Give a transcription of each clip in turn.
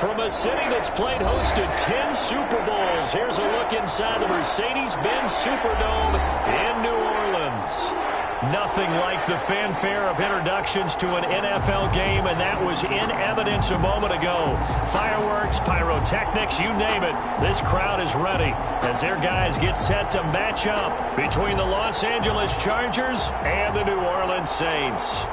From a city that's played host to 10 Super Bowls, here's a look inside the Mercedes-Benz Superdome in New Orleans. Nothing like the fanfare of introductions to an NFL game, and that was in evidence a moment ago. Fireworks, pyrotechnics, you name it. This crowd is ready as their guys get set to match up between the Los Angeles Chargers and the New Orleans Saints.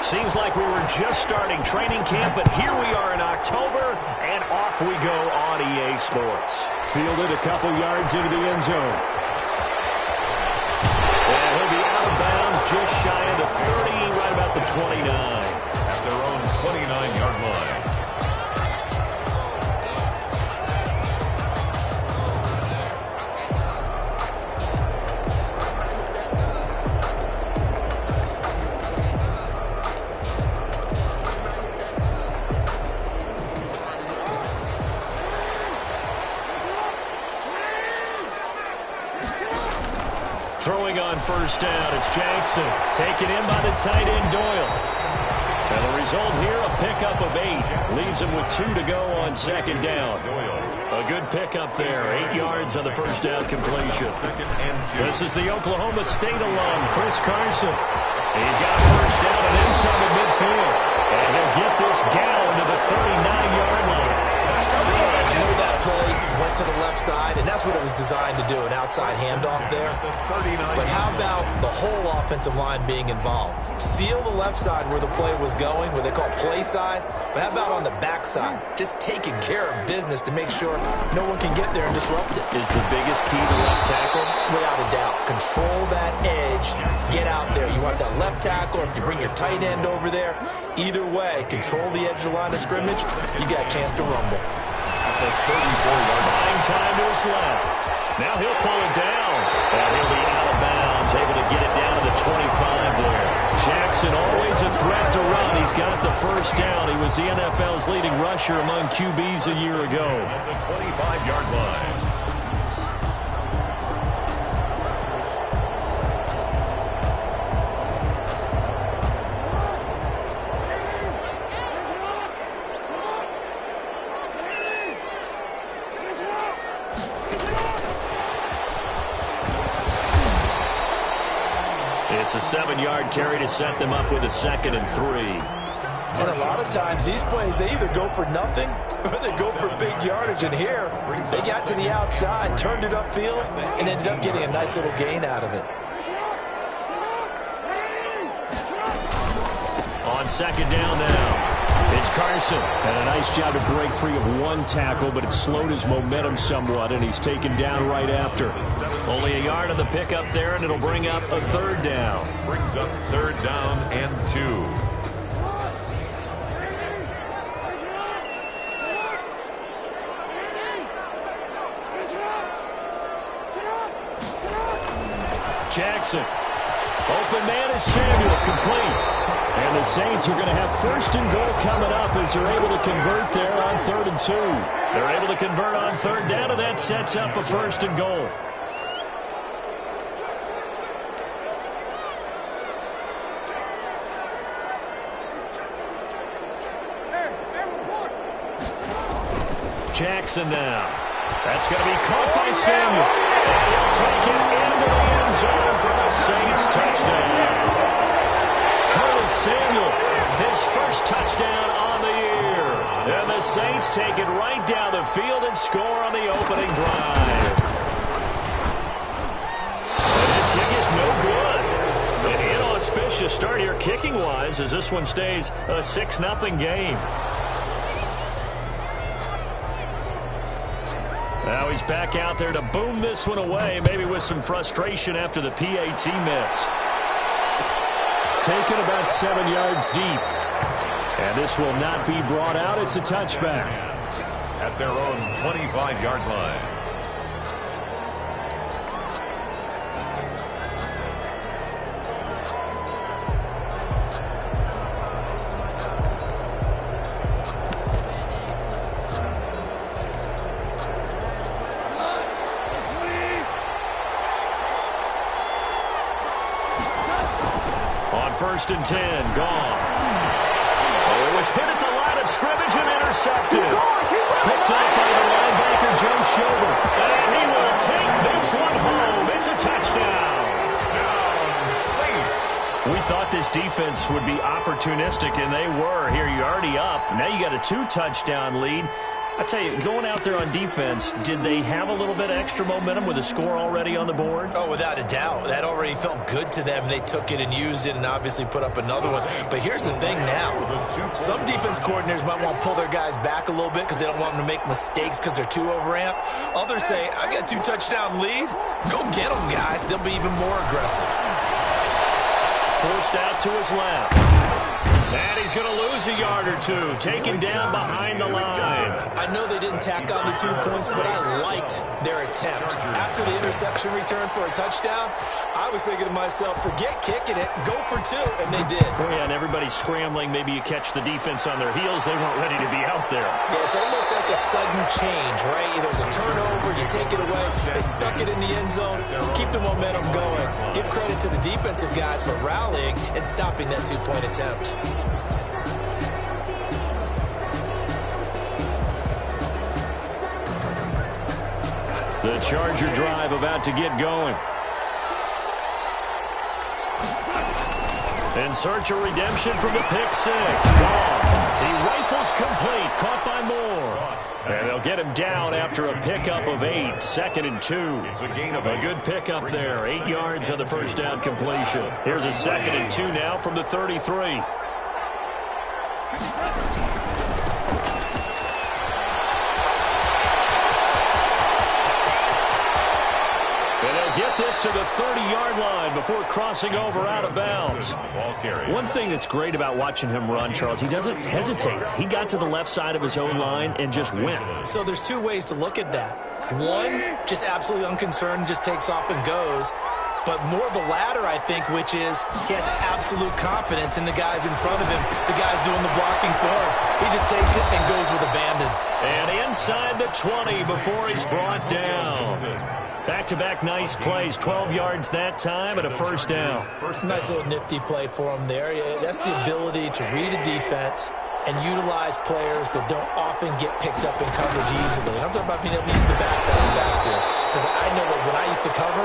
Seems like we were just starting training camp, but here we are in October, and off we go on EA Sports. Fielded a couple yards into the end zone. And he'll be out of bounds just shy of the 30, right about the 29. At their own 29-yard line. Throwing on first down, it's Jackson. Taken in by the tight end, Doyle. And the result here, a pickup of 8. Leaves him with 2 to go on second down. A good pickup there. 8 yards on the first down completion. This is the Oklahoma State alum, Chris Carson. He's got a first down and then some at midfield. And he'll get this down to the 39-yard line. That play went to the left side, and that's what it was designed to do, an outside handoff there. But how about the whole offensive line being involved? Seal the left side where the play was going, what they call play side, but how about on the back side? Just taking care of business to make sure no one can get there and disrupt it. Is the biggest key to left tackle? Without a doubt. Control that edge. Get out there. You want that left tackle, if you bring your tight end over there, either way, control the edge of the line of scrimmage, you got a chance to rumble. The 34-yard line. Time to his left. Now he'll pull it down. And he'll be out of bounds, able to get it down to the 25 there. Jackson always a threat to run. He's got the first down. He was the NFL's leading rusher among QBs a year ago. At the 25-yard line. It's a 7-yard carry to set them up with a 2nd and 3. And a lot of times these plays, they either go for nothing or they go for big yardage. And here, they got to the outside, turned it upfield, and ended up getting a nice little gain out of it. On second down now. It's Carson. And a nice job to break free of one tackle, but it slowed his momentum somewhat, and he's taken down right after. Only a yard on the pickup there, and it'll bring up a 3rd down. Brings up 3rd down and 2. Jackson. Open man is Samuel, complete. And the Saints are going to have 1st and goal coming up as they're able to convert there on 3rd and 2. They're able to convert on 3rd down, and that sets up a 1st and goal. Jackson now. That's going to be caught by Samuel. And he'll take it into the end zone for the Saints touchdown. Curtis Samuel, his first touchdown on the year. And the Saints take it right down the field and score on the opening drive. And his kick is no good. An inauspicious start here kicking-wise as this one stays a 6-0 game. Now he's back out there to boom this one away, maybe with some frustration after the PAT miss. Taken about 7 yards deep. And this will not be brought out. It's a touchback. At their own 25-yard line. 1st and 10. Gone. Oh, it was hit at the line of scrimmage and intercepted. Picked up by the linebacker, Joe Schobert. And he will take this one home. It's a touchdown. We thought this defense would be opportunistic, and they were. Here, you're already up. Now you got a 2-touchdown lead. I tell you, going out there on defense, did they have a little bit of extra momentum with a score already on the board? Oh, without a doubt. That already felt good to them. They took it and used it and obviously put up another one. But here's the thing now. Some defense coordinators might want to pull their guys back a little bit because they don't want them to make mistakes because they're too overamped. Others say, I got a 2-touchdown lead. Go get them, guys. They'll be even more aggressive. Forced out to his left. And he's going to lose a yard or two. Taken down behind the line. I know they didn't tack on the 2 points, but I liked their attempt. After the interception return for a touchdown, I was thinking to myself, forget kicking it, go for 2, and they did. Oh, yeah, and everybody's scrambling. Maybe you catch the defense on their heels. They weren't ready to be out there. Yeah, it's almost like a sudden change, right? There's a turnover, you take it away. They stuck it in the end zone. Keep the momentum going. Give credit to the defensive guys for rallying and stopping that 2-point attempt. The Charger drive about to get going. In search of redemption from the pick 6. Gone. He rifles complete. Caught by Moore. And they'll get him down after a pickup of 8. 2nd and 2. A good pickup there. 8 yards on the first down completion. Here's a 2nd and 2 now from the 33. Get this to the 30-yard line before crossing over out of bounds. One thing that's great about watching him run, Charles, he doesn't hesitate. He got to the left side of his own line and just went. So there's 2 ways to look at that. One, just absolutely unconcerned, just takes off and goes. But more the latter, I think, which is he has absolute confidence in the guys in front of him, the guys doing the blocking for him. He just takes it and goes with abandon. And inside the 20 before he's brought down. Back-to-back nice plays, 12 yards that time and a first down. Nice little nifty play for him there. That's the ability to read a defense and utilize players that don't often get picked up in coverage easily. And I'm talking about being able to use the backside of the backfield. Because I know that when I used to cover,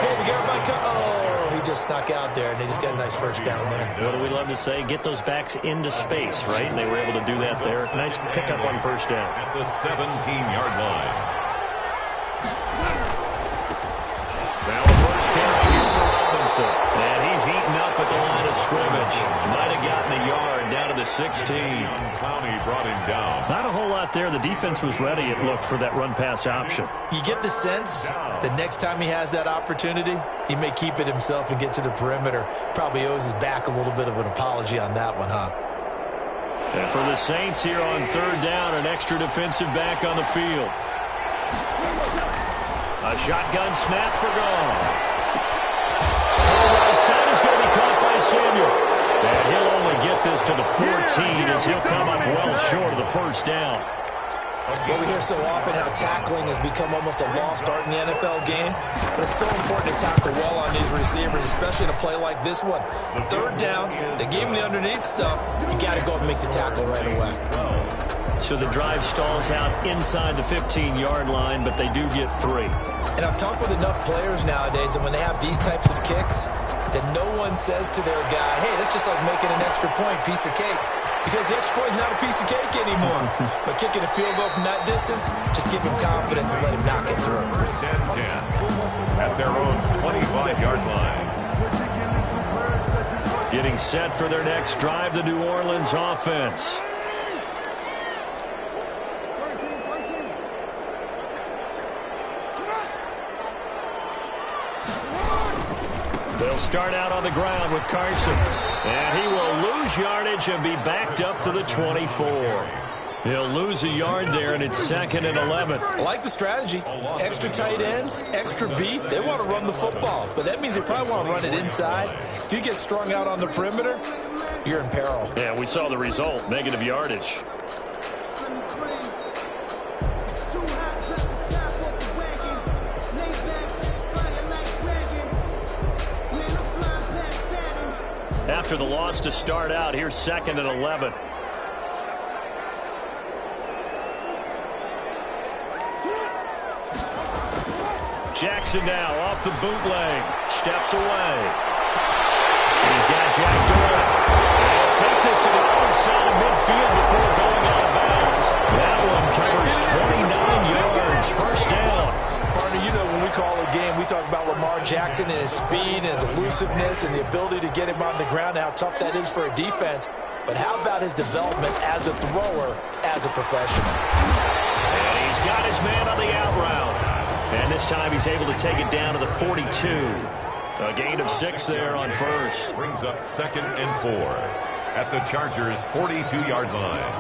hey, we got my oh, he just snuck out there, and they just got a nice first down there. What do we love to say? Get those backs into space, right? And they were able to do that there. Nice pickup on first down. At the 17-yard line. Now a first carry here for Robinson. And he's eaten up at the line of scrimmage. Might have gotten a yard down to the 16. Clowney brought him down. Not a whole lot there. The defense was ready, it looked, for that run-pass option. You get the sense that next time he has that opportunity, he may keep it himself and get to the perimeter. Probably owes his back a little bit of an apology on that one, huh? And for the Saints here on 3rd down, an extra defensive back on the field. A shotgun snap for Gone. Full right side is going to be caught by Samuel. And he'll only get this to the 14 as he'll come up well short of the first down. Well, we hear so often how tackling has become almost a lost art in the NFL game. But it's so important to tackle well on these receivers, especially in a play like this one. 3rd down, they gave him the underneath stuff. You got to go and make the tackle right away. So the drive stalls out inside the 15-yard line, but they do get 3. And I've talked with enough players nowadays, and when they have these types of kicks, that no one says to their guy, hey, that's just like making an extra point, piece of cake. Because the extra point is not a piece of cake anymore. But kicking a field goal from that distance, just give him confidence and let him knock it through. 1st and 10 at their own 25-yard line. Getting set for their next drive, the New Orleans offense. They'll start out on the ground with Carson. And he will lose yardage and be backed up to the 24. He'll lose a yard there, and it's 2nd and 11. I like the strategy. Extra tight ends, extra beef. They want to run the football, but that means they probably want to run it inside. If you get strung out on the perimeter, you're in peril. Yeah, we saw the result, negative yardage. after the loss to start out. Here's 2nd and 11. Jackson now off the bootleg. Steps away. He's got Jack Doyle. He'll take this to the other side of midfield before going out of bounds. That one covers 29 yards. First down. Partner, you know when we call a game, we talk about Lamar Jackson and his speed and his elusiveness and the ability to get him on the ground and how tough that is for a defense. But how about his development as a thrower, as a professional? And he's got his man on the out route. And this time he's able to take it down to the 42. A gain of 6 there on first. Brings up 2nd and 4 at the Chargers' 42-yard line.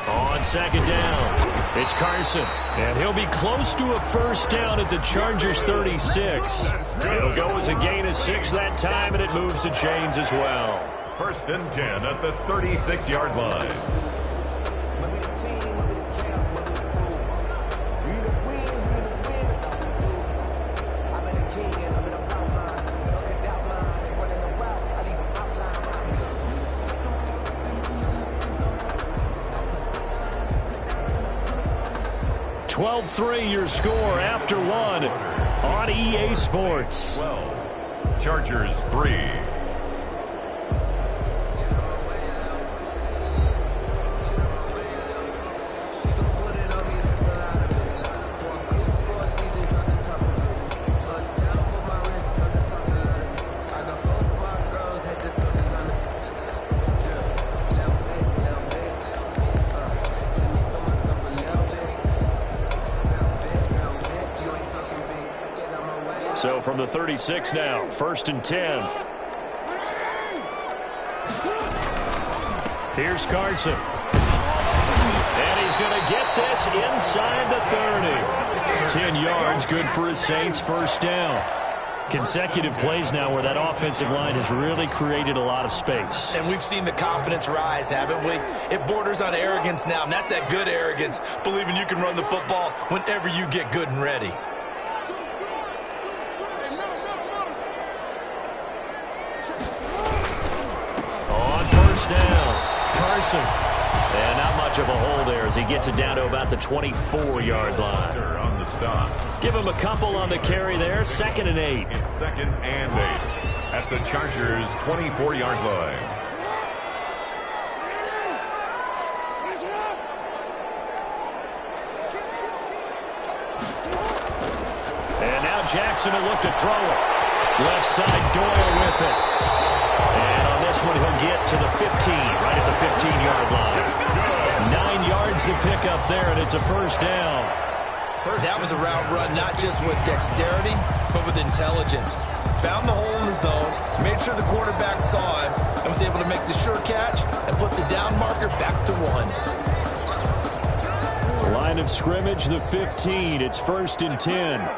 On 2nd down, it's Carson. And he'll be close to a first down at the Chargers' 36. It'll go as a gain of 6 that time, and it moves the chains as well. 1st and 10 at the 36-yard line. Your score after 1 on EA Sports. 12, Chargers 3. So from the 36 now, 1st and 10. Here's Carson. And he's going to get this inside the 30. 10 yards, good for his Saints, first down. Consecutive plays now where that offensive line has really created a lot of space. And we've seen the confidence rise, haven't we? It borders on arrogance now, and that's that good arrogance, believing you can run the football whenever you get good and ready. Carson. And not much of a hole there as he gets it down to about the 24-yard line. On the stop. Give him a couple on the carry there. 2nd and 8. It's 2nd and 8 at the Chargers' 24-yard line. And now Jackson will look to throw it. Left side, Doyle with it. And on this one, he'll get to the 15, right at the 15-yard line. 9 yards to pick up there, and it's a first down. That was a route run not just with dexterity, but with intelligence. Found the hole in the zone, made sure the quarterback saw him, and was able to make the sure catch and flip the down marker back to 1. Line of scrimmage, the 15. It's 1st and 10.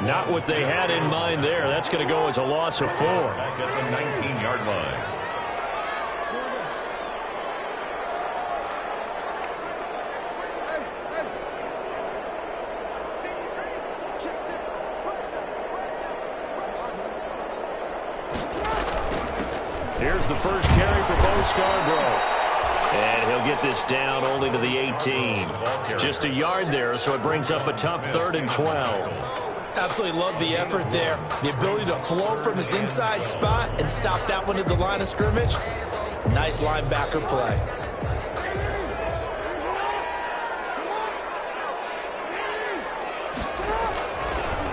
Not what they had in mind there. That's going to go as a loss of 4. Back at the 19-yard line. Here's the first carry for Bo Scarborough. And he'll get this down only to the 18. Just a yard there, so it brings up a tough 3rd and 12. Absolutely love the effort there. The ability to flow from his inside spot and stop that one at the line of scrimmage. Nice linebacker play.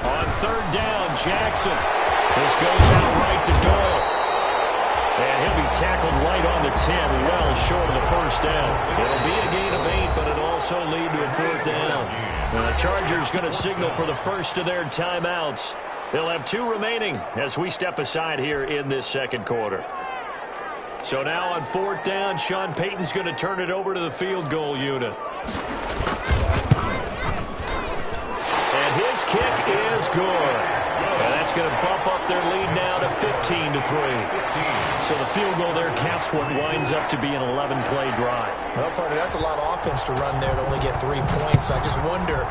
On 3rd down, Jackson. This goes out right to Doyle. And he'll be tackled right on the 10, well short of the first down. It'll be a gain of 8, but it'll also lead to a 4th down. And the Chargers going to signal for the first of their timeouts. They'll have 2 remaining as we step aside here in this second quarter. So now on 4th down, Sean Payton's going to turn it over to the field goal unit. And his kick is good. And that's It's going to bump up their lead now to 15-3. So the field goal there caps what winds up to be an 11-play drive. Well, partner, that's a lot of offense to run there to only get 3 points. So I just wonder,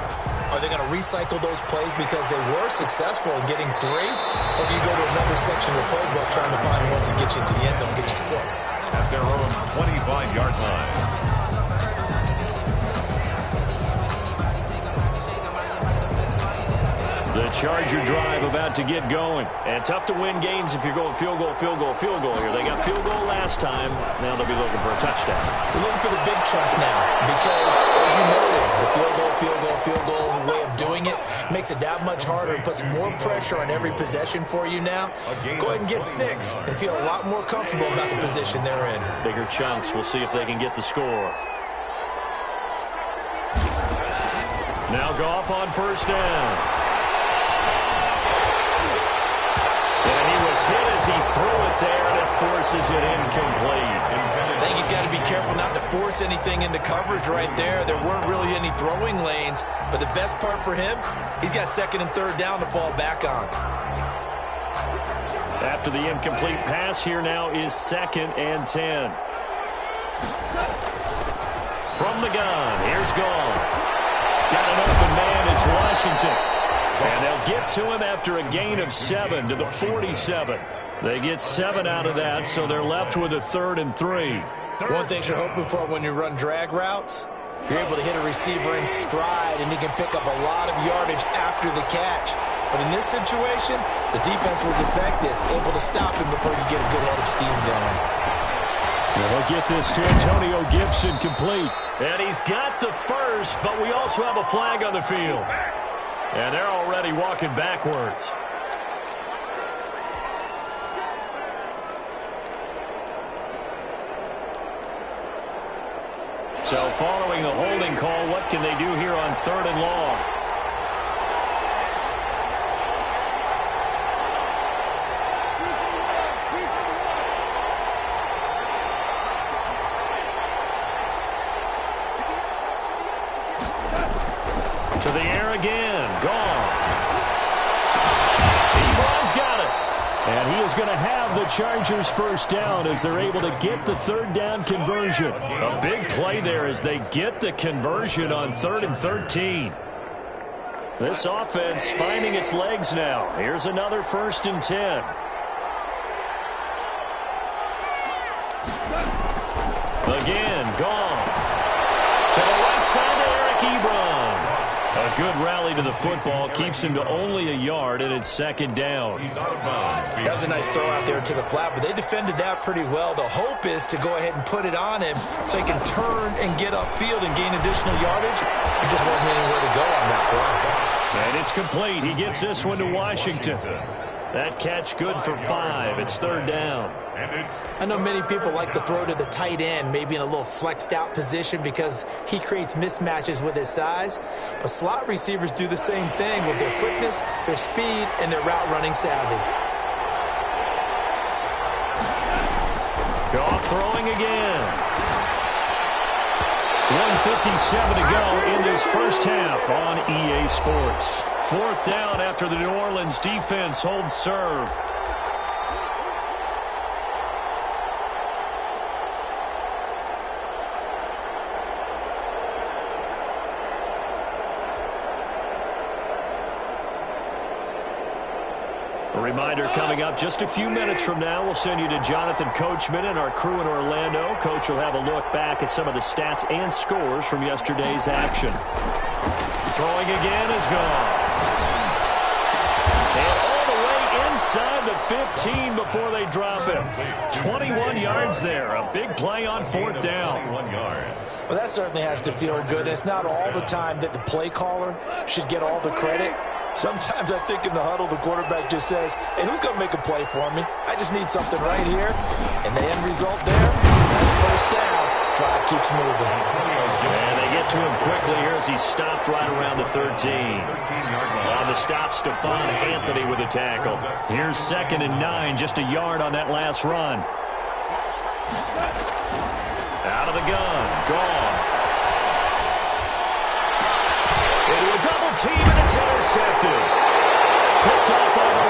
are they going to recycle those plays because they were successful in getting 3? Or do you go to another section of the playbook trying to find one to get you into the end zone and get you 6? At their own 25-yard line. The Charger drive about to get going. And tough to win games if you're going field goal here. They got field goal last time. Now they'll be looking for a touchdown. They're looking for the big chunk now because, as you noted, the field goal way of doing it makes it that much harder and puts more pressure on every possession for you now. Go ahead and get 6 and feel a lot more comfortable about the position they're in. Bigger chunks. We'll see if they can get the score. Now Goff on first down. And he was hit as he threw it there, and it forces it incomplete. I think he's got to be careful not to force anything into coverage right there. There weren't really any throwing lanes, but the best part for him, he's got 2nd and 3rd down to fall back on. After the incomplete pass, here now is 2nd and 10. From the gun, here's Goff. Got an open man, it's Washington. And they'll get to him after a gain of 7 to the 47. They get 7 out of that, so they're left with a 3rd and 3. One thing you're hoping for when you run drag routes, you're able to hit a receiver in stride, and he can pick up a lot of yardage after the catch. But in this situation, the defense was effective, able to stop him before you get a good head of steam going. Well, they'll get this to Antonio Gibson complete. And he's got the first, but we also have a flag on the field. And they're already walking backwards. So following the holding call, what can they do here on 3rd and long? To the air again. Goff. Ebron's got it. And he is going to have the Chargers first down as they're able to get the 3rd down conversion. A big play there as they get the conversion on 3rd and 13. This offense finding its legs now. Here's another 1st and 10. Again, Goff. To the right side to Eric Ebron. A good rally to the football keeps him to only a yard, and it's 2nd down. That was a nice throw out there to the flat, but they defended that pretty well. The hope is to go ahead and put it on him so he can turn and get upfield and gain additional yardage. There just wasn't anywhere to go on that play. And it's complete. He gets this one to Washington. That catch good for 5. It's 3rd down. I know many people like to throw to the tight end, maybe in a little flexed out position because he creates mismatches with his size. But slot receivers do the same thing with their quickness, their speed, and their route running savvy. Goff throwing again. 1:57 to go in this first half on EA Sports. 4th down after the New Orleans defense holds serve. A reminder coming up just a few minutes from now, we'll send you to Jonathan Coachman and our crew in Orlando. Coach will have a look back at some of the stats and scores from yesterday's action. Throwing again is gone. And all the way inside the 15 before they drop him. 21 yards there. A big play on 4th down. 21 yards. Well, that certainly has to feel good. It's not all the time that the play caller should get all the credit. Sometimes I think in the huddle, the quarterback just says, hey, who's going to make a play for me? I just need something right here. And the end result there, nice first down. Drive keeps moving. And they get to him quickly here as he stopped right around the 13. On the stop, Stephon Anthony with a tackle. Here's 2nd and 9, just a yard on that last run. Out of the gun, Goff. Into a double team, and it's intercepted. Picked off by the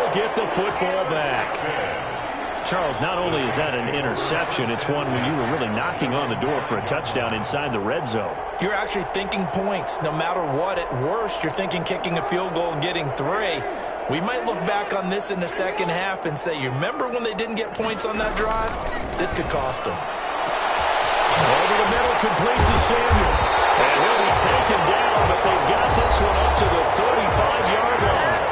will get the football back. Charles, not only is that an interception, it's one when you were really knocking on the door for a touchdown inside the red zone. You're actually thinking points. No matter what, at worst, you're thinking kicking a field goal and getting 3. We might look back on this in the second half and say, you remember when they didn't get points on that drive? This could cost them. Over the middle, complete to Samuel. And he'll be taken down, but they've got this one up to the 35-yard line.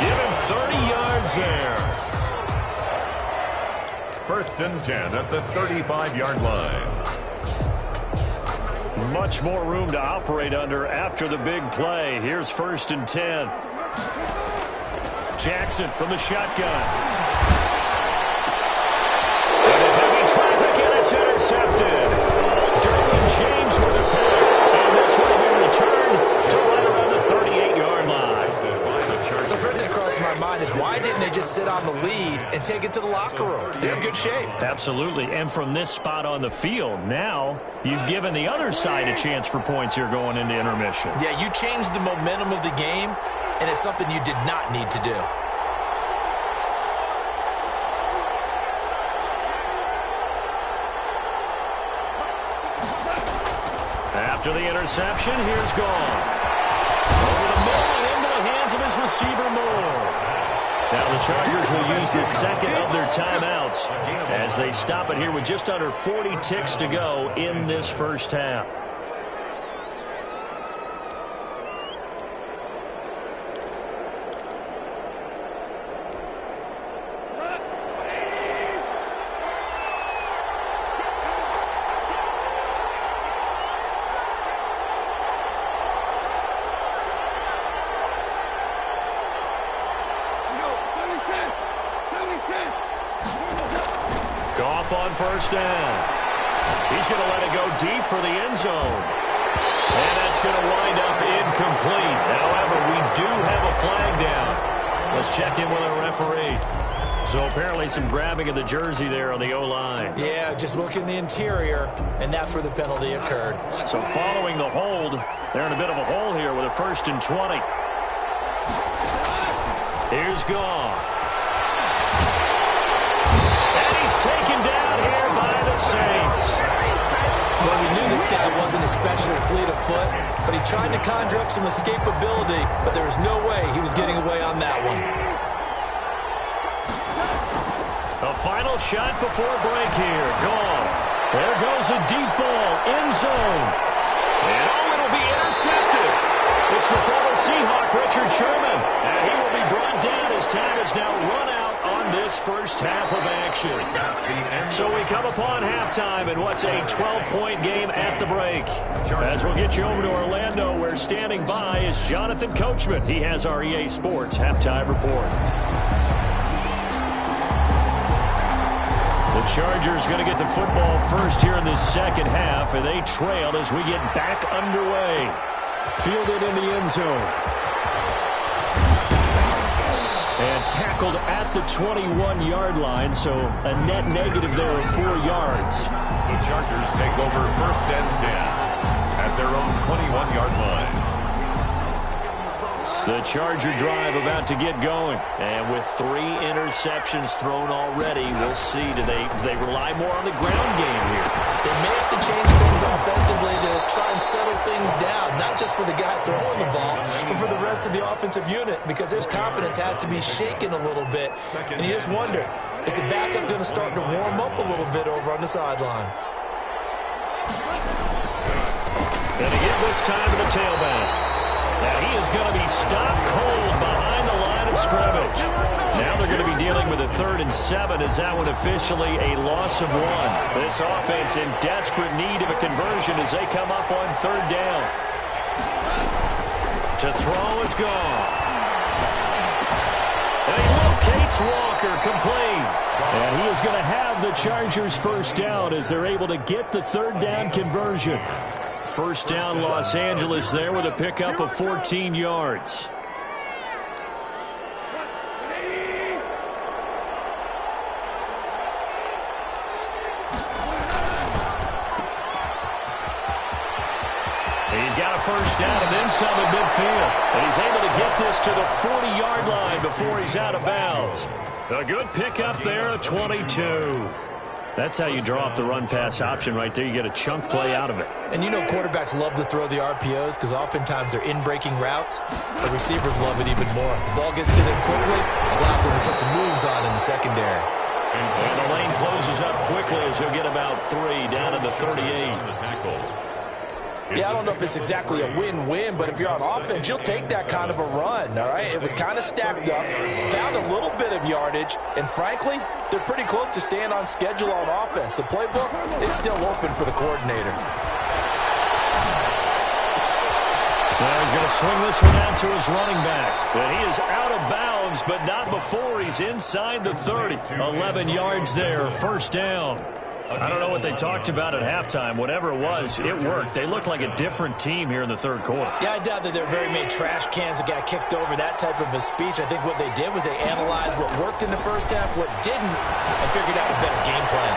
Give him 30 yards there. 1st and 10 at the 35-yard line. Much more room to operate under after the big play. Here's 1st and 10. Jackson from the shotgun. Into heavy traffic, and it's intercepted. Derwin James with a pick, and this will be returned to right around the 38-yard line. So the first thing that crossed my mind is why didn't they just sit on the lead and take it to the locker room? They're in good shape. Absolutely, and from this spot on the field, now you've given the other side a chance for points here going into intermission. Yeah, you changed the momentum of the game, and it's something you did not need to do. After the interception, here's Goff. Over the middle and into the hands of his receiver, Moore. Now the Chargers will use the second of their timeouts as they stop it here with just under 40 ticks to go in this first half. Goff on 1st down. He's going to let it go deep for the end zone. And that's going to wind up incomplete. However, we do have a flag down. Let's check in with our referee. So apparently some grabbing of the jersey there on the O-line. Yeah, just look in the interior, and that's where the penalty occurred. So following the hold, they're in a bit of a hole here with a 1st and 20. Here's Goff. Taken down here by the Saints. Well, we knew this guy wasn't especially fleet of foot, but he tried to conjure up some escapability, but there was no way he was getting away on that one. A final shot before break here. Goff. There goes a deep ball. End zone. And it'll be intercepted. It's the former Seahawk, Richard Sherman. And he will be brought down as time is now run out on this first half of action. So we come upon halftime in what's a 12-point game at the break. As we'll get you over to Orlando, where standing by is Jonathan Coachman. He has our EA Sports halftime report. The Chargers going to get the football first here in this second half, and they trail as we get back underway. Fielded in the end zone. And tackled at the 21-yard line, so a net negative there of 4 yards. The Chargers take over 1st and 10 at their own 21-yard line. The Charger drive about to get going. And with 3 interceptions thrown already, we'll see. Do they rely more on the ground game here? They may have to change things offensively to try and settle things down, not just for the guy throwing the ball, but for the rest of the offensive unit, because their confidence has to be shaken a little bit. And you just wonder, is the backup going to start to warm up a little bit over on the sideline? And again this time to the tailback. Now he is going to be stopped cold behind the line of scrimmage. Now they're going to be dealing with a 3rd and 7 as that one officially a loss of 1. This offense in desperate need of a conversion as they come up on 3rd down. To throw is Goff. And he locates Walker, complete. And he is going to have the Chargers first down as they're able to get the 3rd down conversion. First down, Los Angeles there with a pickup of 14 yards. He's got a first down and then some at midfield. And he's able to get this to the 40-yard line before he's out of bounds. A good pickup there, 22. That's how you draw up the run-pass option right there. You get a chunk play out of it. And you know quarterbacks love to throw the RPOs because oftentimes they're in-breaking routes. The receivers love it even more. The ball gets to them quickly, allows them to put some moves on in the secondary. And the lane closes up quickly as he'll get about 3 down to the 38. Yeah, I don't know if it's exactly a win-win, but if you're on offense, you'll take that kind of a run, all right? It was kind of stacked up, found a little bit of yardage, and frankly, they're pretty close to staying on schedule on offense. The playbook is still open for the coordinator. Well, he's going to swing this one out to his running back. And he is out of bounds, but not before he's inside the 30. 11 yards there, first down. I don't know what they talked about at halftime. Whatever it was, it worked. They look like a different team here in the third quarter. Yeah, I doubt that there are very many trash cans that got kicked over, that type of a speech. I think what they did was they analyzed what worked in the first half, what didn't, and figured out a better game plan.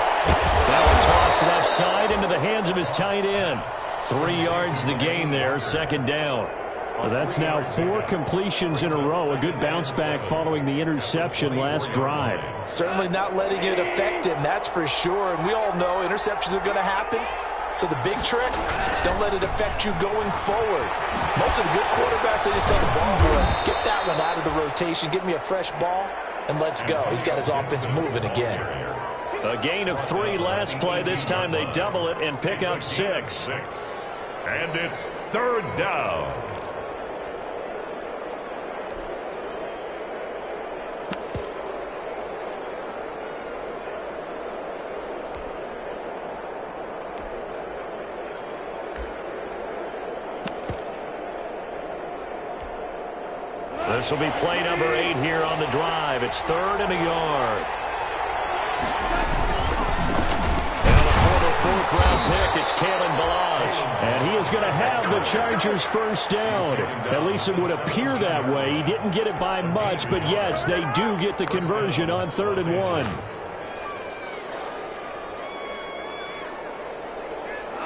That one tossed left side into the hands of his tight end. 3 yards the gain there, second down. Well, that's now 4 completions in a row. A good bounce back following the interception last drive. Certainly not letting it affect him, that's for sure. And we all know interceptions are going to happen. So the big trick, don't let it affect you going forward. Most of the good quarterbacks, they just tell the ball boy, get that one out of the rotation, give me a fresh ball, and let's go. He's got his offense moving again. A gain of 3 last play. This time they double it and pick up 6. And it's third down. This will be play number 8 here on the drive. It's 3rd and a yard. And a former 4th-round pick, it's Kalen Ballage. And he is going to have the Chargers' first down. At least it would appear that way. He didn't get it by much, but yes, they do get the conversion on 3rd and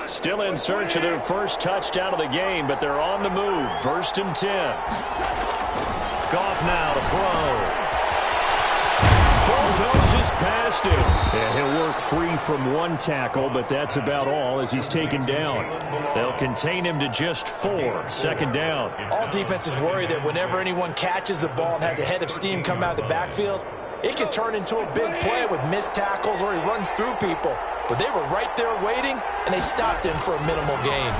1. Still in search of their first touchdown of the game, but they're on the move. 1st and 10. Goff now to throw. Bulldozes past him. And he'll work free from 1 tackle, but that's about all as he's taken down. They'll contain him to just 4. 2nd down. All defenses worry that whenever anyone catches the ball and has a head of steam come out of the backfield, it can turn into a big play with missed tackles or he runs through people. But they were right there waiting, and they stopped him for a minimal gain.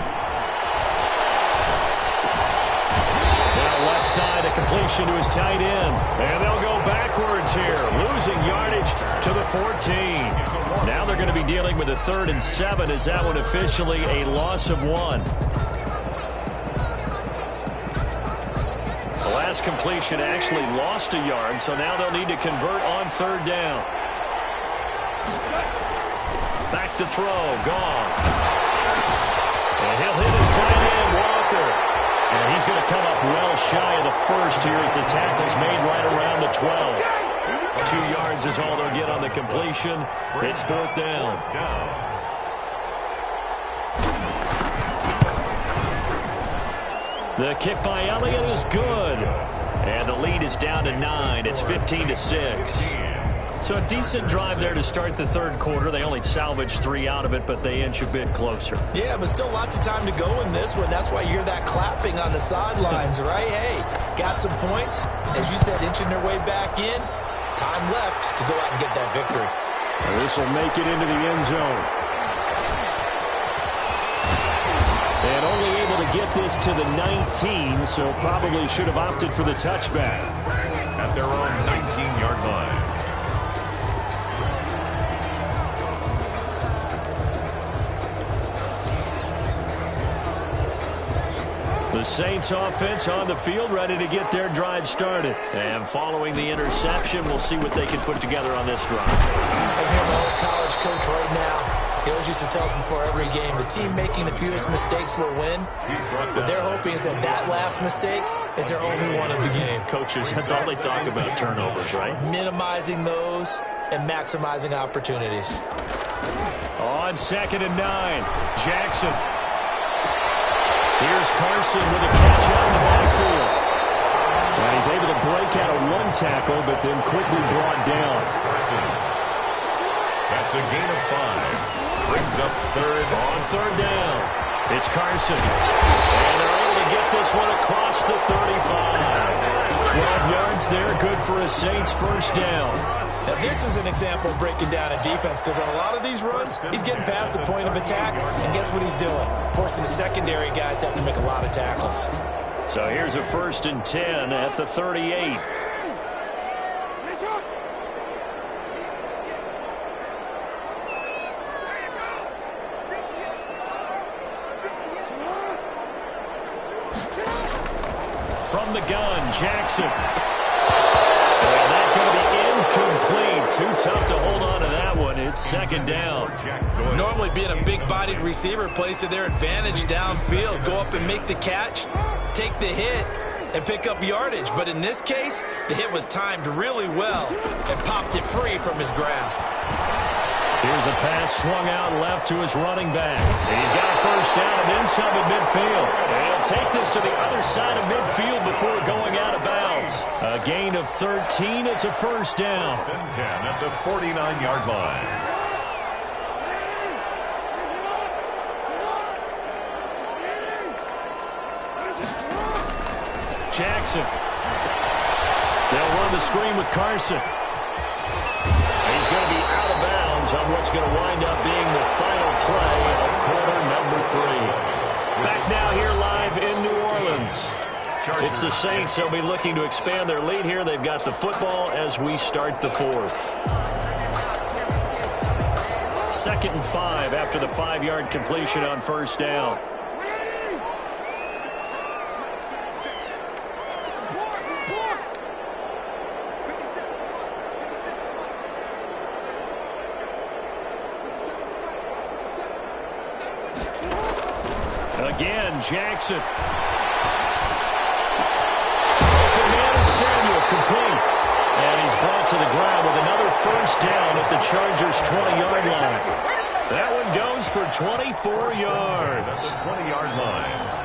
Left side, a completion to his tight end. And they'll go backwards here, losing yardage to the 14. Now they're going to be dealing with a 3rd and 7 as that one officially a loss of 1. The last completion actually lost a yard, so now they'll need to convert on 3rd down. Back to throw, gone. And he'll hit his tight end, Walker. And he's going to come up well shy of the first here as the tackle's made right around the 12. 2 yards is all they'll get on the completion. It's 4th down. The kick by Elliott is good. And the lead is down to 9. It's 15-6. So a decent drive there to start the 3rd quarter. They only salvaged 3 out of it, but they inch a bit closer. Yeah, but still lots of time to go in this one. That's why you hear that clapping on the sidelines, right? Hey, got some points. As you said, inching their way back in. Time left to go out and get that victory. This will make it into the end zone. And only able to get this to the 19, so probably should have opted for the touchback. At their own 19-yard line. The Saints offense on the field, ready to get their drive started. And following the interception, we'll see what they can put together on this drive. I hear my old college coach right now. He always used to tell us before every game, the team making the fewest mistakes will win. What they're hoping is that that last mistake is their only one of the game. Coaches, that's all they talk about, turnovers, right? Minimizing those and maximizing opportunities. On 2nd and 9, Jackson. Here's Carson with a catch out in the backfield. And he's able to break out of one tackle, but then quickly brought down. Carson. That's a gain of 5. Brings up third. On third down, it's Carson. And they're able to get this one across the 35. 12 yards there, good for a Saints first down. Now, this is an example of breaking down a defense because on a lot of these runs, he's getting past the point of attack, and guess what he's doing? Forcing the secondary guys to have to make a lot of tackles. So here's a 1st and 10 at the 38. From the gun, Jackson. And that's going to be incomplete. Too tough to hold on to that one. It's 2nd down. Normally being a big-bodied receiver plays to their advantage downfield. Go up and make the catch, take the hit, and pick up yardage. But in this case, the hit was timed really well and popped it free from his grasp. Here's a pass swung out left to his running back. And he's got a first down and then some at midfield. And he'll take this to the other side of midfield before going out of bounds. A gain of 13. It's a first down. 10 at the 49-yard line. Jackson. They'll run the screen with Carson. He's going to be out of bounds on what's going to wind up being the final play of quarter number 3. Back now here live in New Orleans. It's the Saints. They'll be looking to expand their lead here. They've got the football as we start the 4th. 2nd and 5 after the 5-yard completion on first down. Again, Jackson. Open man is Samuel, complete. And he's brought to the ground with another first down at the Chargers' 20-yard line. That one goes for 24 yards. At the 20-yard line.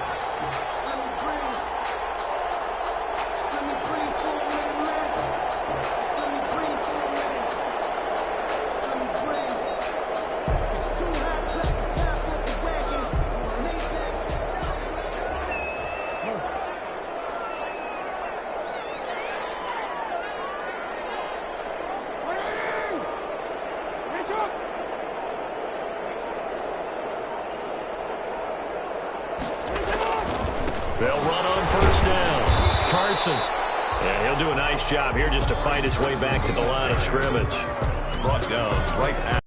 They'll run on first down. Carson. Yeah, he'll do a nice job here just to fight his way back to the line of scrimmage. Brought down right at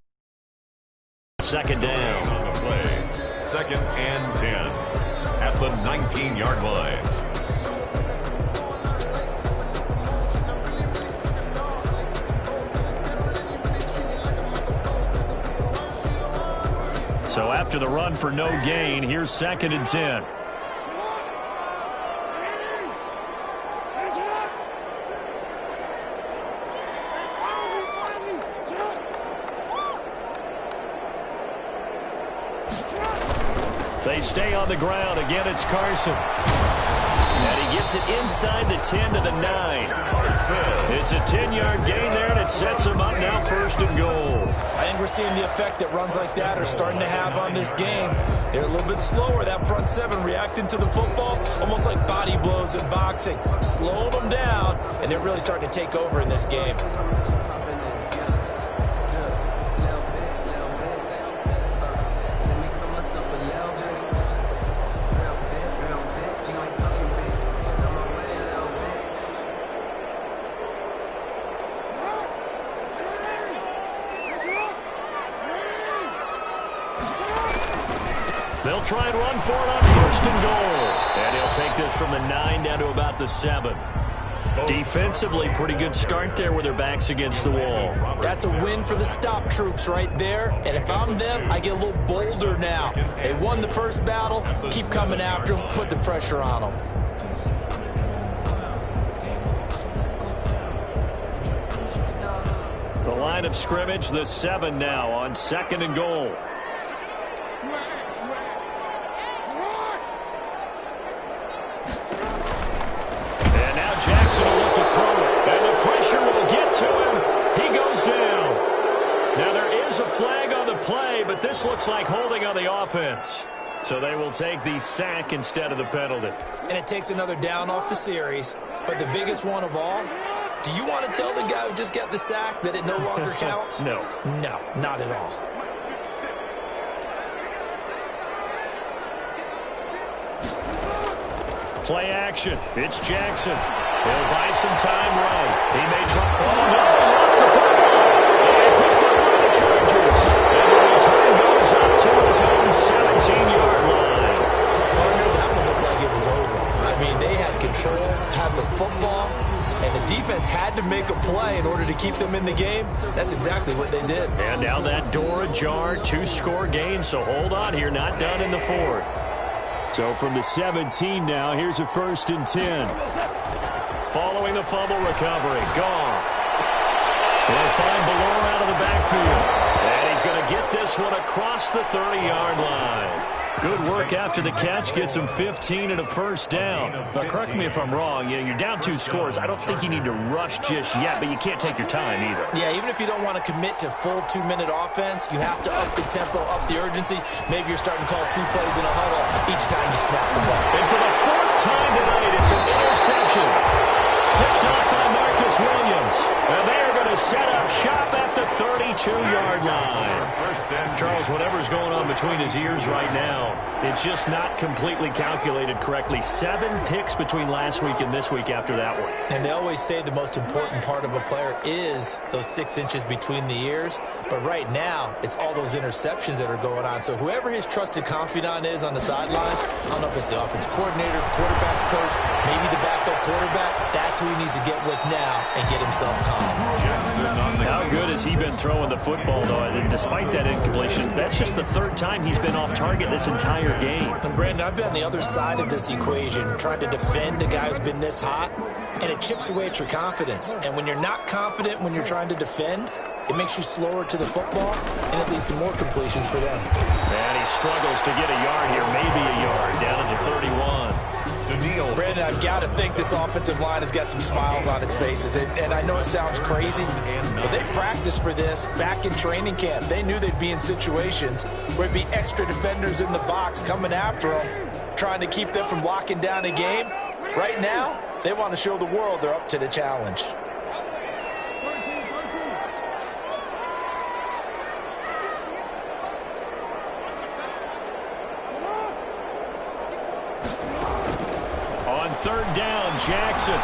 2nd down. on the play. 2nd and 10 at the 19-yard line. So after the run for no gain, here's 2nd and 10. They stay on the ground. Again, it's Carson. And he gets it inside the 10 to the 9. It's a 10-yard gain there, and it sets him up now 1st and goal. I think we're seeing the effect that runs like that are starting to have on this game. They're a little bit slower, that front 7, reacting to the football, almost like body blows in boxing. Slowing them down, and they're really starting to take over in this game. They'll try and run for it on 1st and goal. And he'll take this from the 9 down to about the 7. Defensively, pretty good start there with their backs against the wall. That's a win for the stop troops right there. And if I'm them, I get a little bolder now. They won the first battle. Keep coming after them. Put the pressure on them. The line of scrimmage, the 7 now on 2nd and goal. touchdown. Now, there is a flag on the play, but this looks like holding on the offense. So they will take the sack instead of the penalty. And it takes another down off the series. But the biggest one of all, do you want to tell the guy who just got the sack that it no longer counts? No. No, not at all. Play action. It's Jackson. He'll buy some time right. He may try. Oh, no. He lost the football. And picked up by the Chargers. And the return goes up to his own 17-yard line. Partner, that one looked like it was over. I mean, they had control, had the football, and the defense had to make a play in order to keep them in the game. That's exactly what they did. And now that door ajar, 2-score game. So hold on here. Not done in the fourth. So from the 17 now, here's a 1st and 10. Following the fumble recovery, Goff. He'll find Ballore out of the backfield. And he's going to get this one across the 30-yard line. Good work after the catch. Gets him 15 and a 1st down. But correct me if I'm wrong. You're down 2 scores. I don't think you need to rush just yet, but you can't take your time either. Yeah, even if you don't want to commit to full 2-minute offense, you have to up the tempo, up the urgency. Maybe you're starting to call 2 plays in a huddle each time you snap the ball. And for the 4th time tonight, it's an interception. Picked up by Marcus Williams. And they're going to set up shop at the 32-yard line. Charles, whatever's going on between his ears right now, it's just not completely calculated correctly. 7 picks between last week and this week after that one. And they always say the most important part of a player is those 6 inches between the ears. But right now, it's all those interceptions that are going on. So whoever his trusted confidant is on the sidelines, I don't know if it's the offensive coordinator, the quarterback's coach, maybe the backup quarterback, that's who he needs to get with now and get himself calm. How good has he been throwing the football, though? And despite that incompletion, that's just the 3rd time he's been off target this entire game. And Brandon, I've been on the other side of this equation, trying to defend a guy who's been this hot, and it chips away at your confidence. And when you're not confident when you're trying to defend, it makes you slower to the football, and it leads to more completions for them. And he struggles to get a yard here, maybe a yard, down at the 31. Brandon, I've got to think this offensive line has got some smiles on its faces. And I know it sounds crazy, but they practiced for this back in training camp. They knew they'd be in situations where it'd be extra defenders in the box coming after them, trying to keep them from locking down a game. Right now, they want to show the world they're up to the challenge. On 3rd down, Jackson.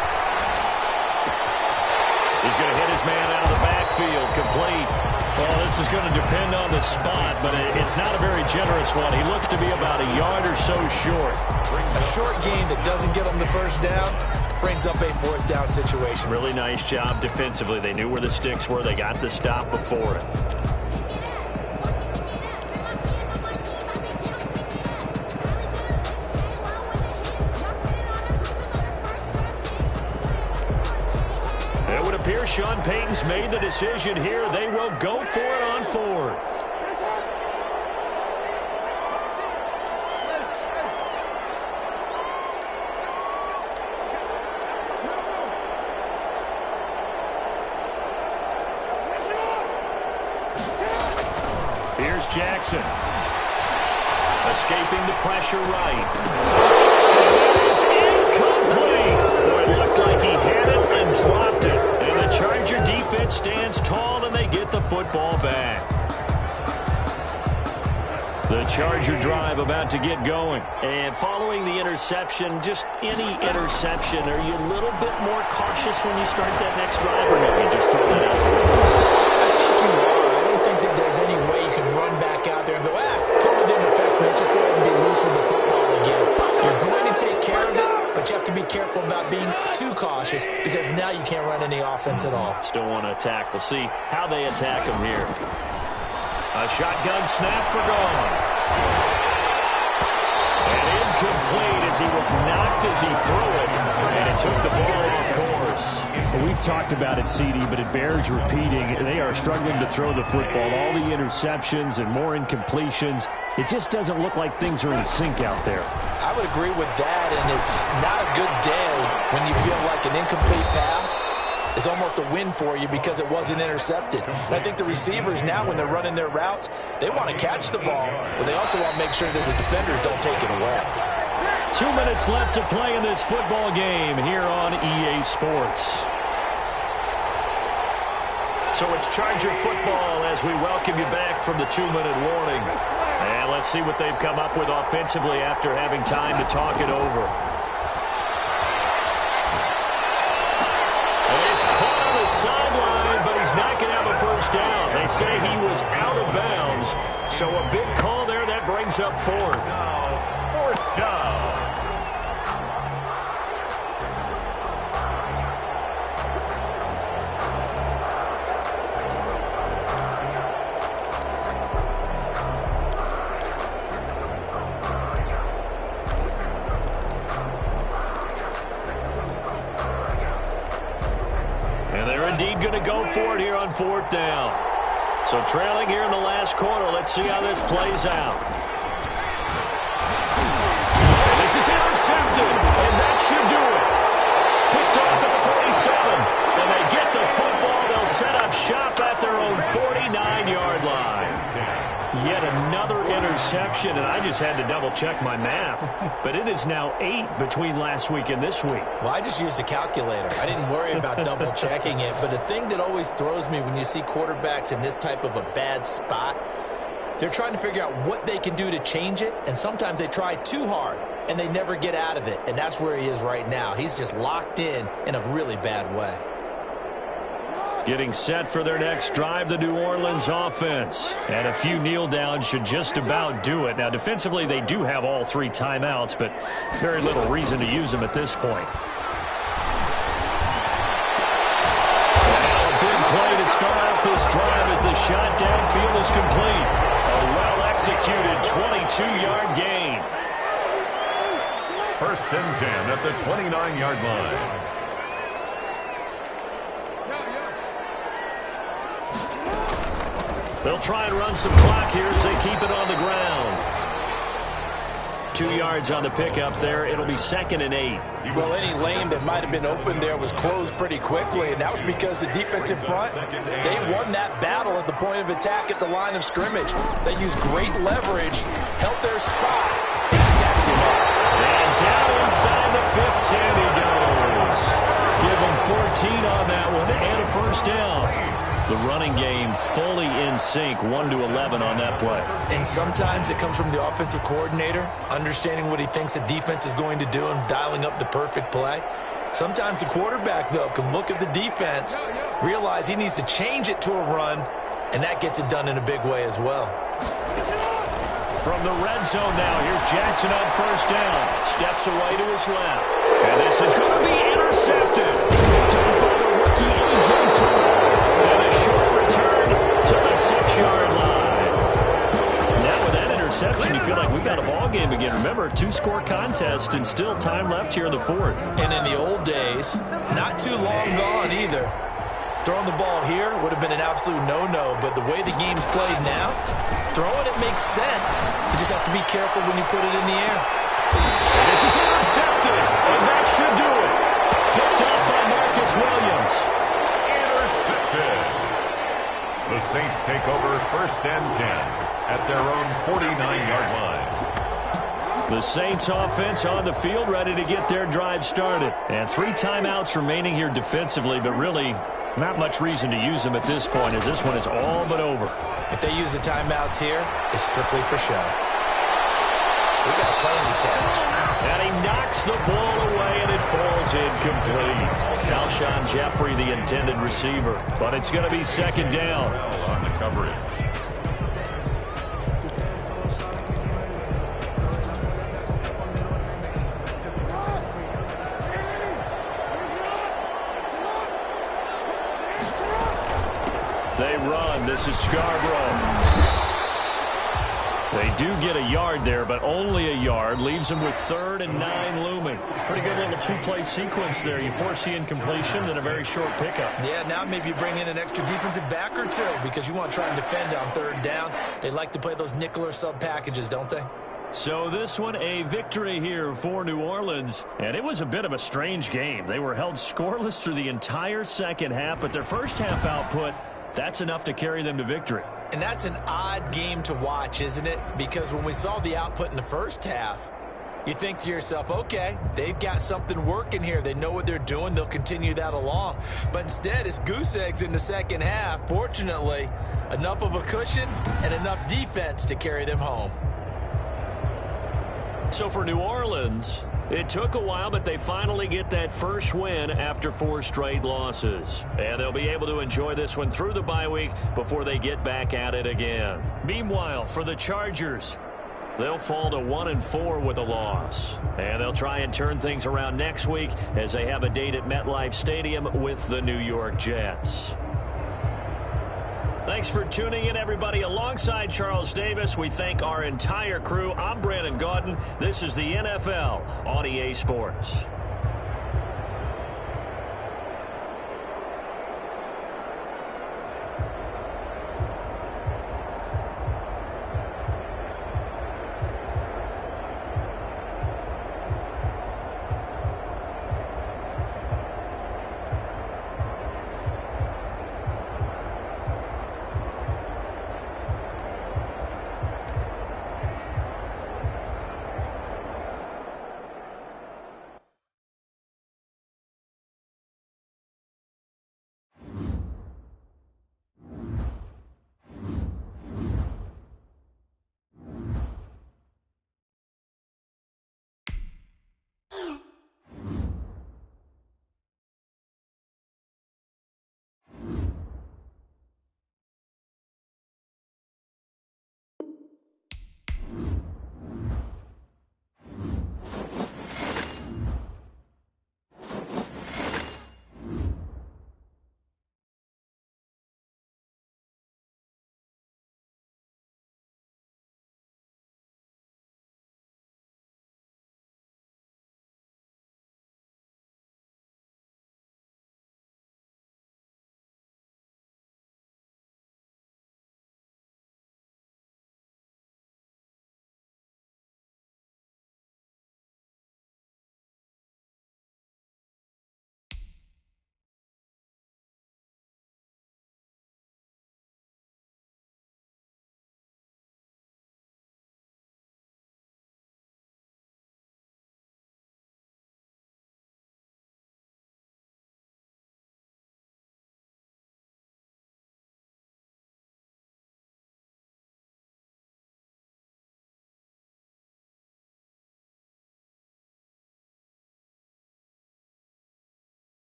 He's going to hit his man out of the backfield, complete. Well, this is going to depend on the spot, but it's not a very generous one. He looks to be about a yard or so short. A short gain that doesn't get him the 1st down brings up a 4th down situation. Really nice job defensively. They knew where the sticks were. They got the stop before it. Appears Sean Payton's made the decision here. They will go for it on 4th. Here's Jackson. Escaping the pressure right. It is incomplete. Boy, it looked like he had it and dropped it. And the Charger defense stands tall, and they get the football back. The Charger drive about to get going. And following the interception, just any interception, are you a little bit more cautious when you start that next drive, or no, you just throw that out? I think you are. I don't think that there's any way you can run back out there and go, totally didn't affect me. Let's just go ahead and be loose with the football again. You're going to take care of it, but you have to be careful about being too cautious because now you can't run any offense at all. Still want to attack. We'll see how they attack him here. A shotgun snap for Goff. And incomplete as he was knocked as he threw it. And it took the ball off course. Well, we've talked about it, CD, but it bears repeating. They are struggling to throw the football. All the interceptions and more incompletions. It just doesn't look like things are in sync out there. I would agree with that, and it's not a good day when you feel like an incomplete pass is almost a win for you because it wasn't intercepted. And I think the receivers now, when they're running their routes, they want to catch the ball, but they also want to make sure that the defenders don't take it away. 2 minutes left to play in this football game here on EA Sports. So it's Charger football as we welcome you back from the 2-minute warning. And let's see what they've come up with offensively after having time to talk it over. And he's caught on the sideline, but he's not going to have a first down. They say he was out of bounds. So a big call there that brings up fourth. Fourth down. Going to go for it here on fourth down. So trailing here in the last quarter. Let's see how this plays out. And this is intercepted, and that should do it. Picked off at the 47, and they get the football. They'll set up shop at their own 49-yard line. Yet another interception, and I just had to double-check my math. But it is now 8 between last week and this week. Well, I just used a calculator. I didn't worry about double-checking it. But the thing that always throws me when you see quarterbacks in this type of a bad spot, they're trying to figure out what they can do to change it, and sometimes they try too hard, and they never get out of it. And that's where he is right now. He's just locked in a really bad way. Getting set for their next drive, the New Orleans offense. And a few kneel downs should just about do it. Now, defensively, they do have all 3 timeouts, but very little reason to use them at this point. Now a big play to start out this drive as the shot downfield is complete. A well-executed 22-yard gain. First and 10 at the 29-yard line. They'll try and run some clock here as they keep it on the ground. 2 yards on the pickup there. It'll be 2nd and 8. Well, any lane that might have been open there was closed pretty quickly, and that was because the defensive front, they won that battle at the point of attack at the line of scrimmage. They used great leverage, held their spot, and stacked him up. And down inside the 15 he goes. Give him 14 on that one and a first down. The running game fully in sync, 1-11 on that play. And sometimes it comes from the offensive coordinator, understanding what he thinks the defense is going to do and dialing up the perfect play. Sometimes the quarterback, though, can look at the defense, realize he needs to change it to a run, and that gets it done in a big way as well. From the red zone now, here's Jackson on first down. Steps away to his left. And this is going to be intercepted. Picked up by the rookie, A.J. Terrell. And a short return to the 6-yard line. Now with that interception, you feel like we've got a ball game again. Remember, 2-score contest and still time left here in the fourth. And in the old days, not too long gone either. Throwing the ball here would have been an absolute no-no, but the way the game's played now, throwing it makes sense. You just have to be careful when you put it in the air. And this is intercepted, and that should do it. Picked up by Marcus Williams. Intercepted. The Saints take over first and 10 at their own 49-yard line. The Saints offense on the field, ready to get their drive started. And 3 timeouts remaining here defensively, but really not much reason to use them at this point, as this one is all but over. If they use the timeouts here, it's strictly for show. We've got a plane to catch. And he knocks the ball away, and it falls incomplete. Alshon Jeffrey, the intended receiver. But it's going to be 2nd down. On the coverage. They run. This is Scarborough. They do get a yard there, but only a yard. Leaves them with 3rd and 9 looming. Pretty good little 2-play sequence there. You force the incompletion, then a very short pickup. Yeah, now maybe you bring in an extra defensive back or 2 because you want to try and defend on 3rd down. They like to play those nickel or sub packages, don't they? So this one, a victory here for New Orleans. And it was a bit of a strange game. They were held scoreless through the entire second half, but their first half output, that's enough to carry them to victory. And that's an odd game to watch, isn't it? Because when we saw the output in the first half, you think to yourself, okay, they've got something working here. They know what they're doing. They'll continue that along. But instead, it's goose eggs in the second half. Fortunately, enough of a cushion and enough defense to carry them home. So for New Orleans, it took a while, but they finally get that first win after 4 straight losses. And they'll be able to enjoy this one through the bye week before they get back at it again. Meanwhile, for the Chargers, they'll fall to 1-4 with a loss. And they'll try and turn things around next week as they have a date at MetLife Stadium with the New York Jets. Thanks for tuning in, everybody. Alongside Charles Davis, we thank our entire crew. I'm Brandon Gaudin. This is the NFL on EA Sports.